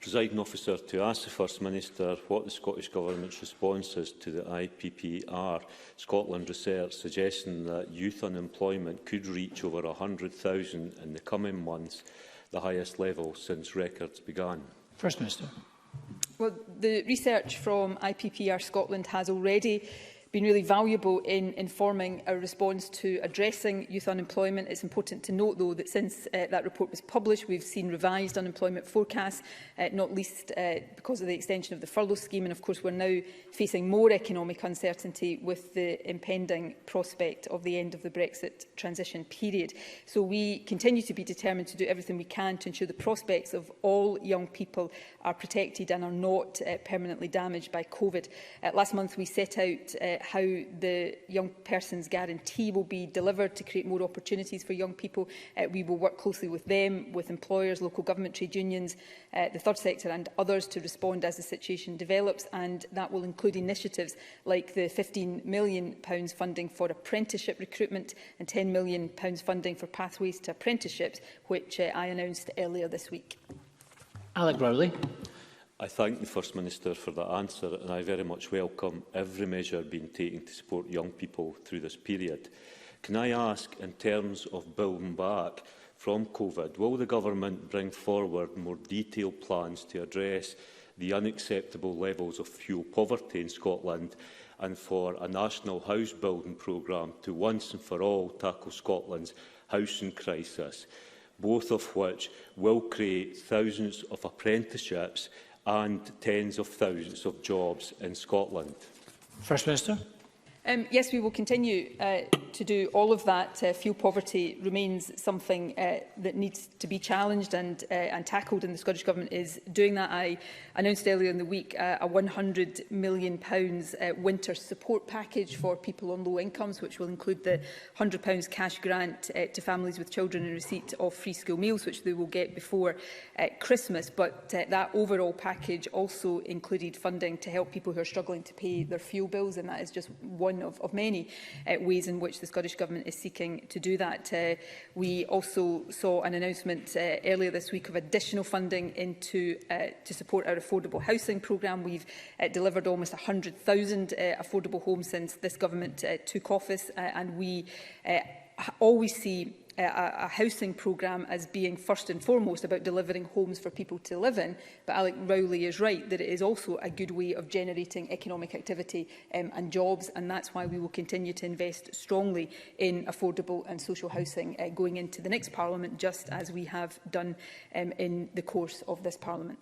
Presiding Officer, to ask the First Minister what the Scottish Government's response is to the IPPR Scotland research suggesting that youth unemployment could reach over 100,000 in the coming months, the highest level since records began. First Minister. Well, the research from IPPR Scotland has already been really valuable in informing our response to addressing youth unemployment. It's important to note, though, that since that report was published, we've seen revised unemployment forecasts, not least because of the extension of the furlough scheme. And, of course, we're now facing more economic uncertainty with the impending prospect of the end of the Brexit transition period. So we continue to be determined to do everything we can to ensure the prospects of all young people are protected and are not permanently damaged by COVID. Last month, we set out how the Young Persons Guarantee will be delivered to create more opportunities for young people. We will work closely with them, with employers, local government, trade unions, the third sector and others to respond as the situation develops, and that will include initiatives like the £15 million funding for apprenticeship recruitment and £10 million funding for pathways to apprenticeships, which I announced earlier this week. Alec Rowley. I thank the First Minister for that answer, and I very much welcome every measure being taken to support young people through this period. Can I ask, in terms of building back from COVID, will the Government bring forward more detailed plans to address the unacceptable levels of fuel poverty in Scotland and for a national house building programme to once and for all tackle Scotland's housing crisis, both of which will create thousands of apprenticeships and tens of thousands of jobs in Scotland? First Minister. Yes, we will continue to do all of that. Fuel poverty remains something that needs to be challenged and tackled, and the Scottish Government is doing that. I announced earlier in the week a £100 million winter support package for people on low incomes, which will include the £100 cash grant to families with children in receipt of free school meals, which they will get before Christmas. But that overall package also included funding to help people who are struggling to pay their fuel bills, and that is just one of many ways in which the Scottish Government is seeking to do that. We also saw an announcement earlier this week of additional funding into to support our affordable housing programme. We've delivered almost 100,000 affordable homes since this Government took office, and we always see a housing programme as being first and foremost about delivering homes for people to live in. But Alec Rowley is right that it is also a good way of generating economic activity and jobs, and that's why we will continue to invest strongly in affordable and social housing going into the next Parliament, just as we have done in the course of this Parliament.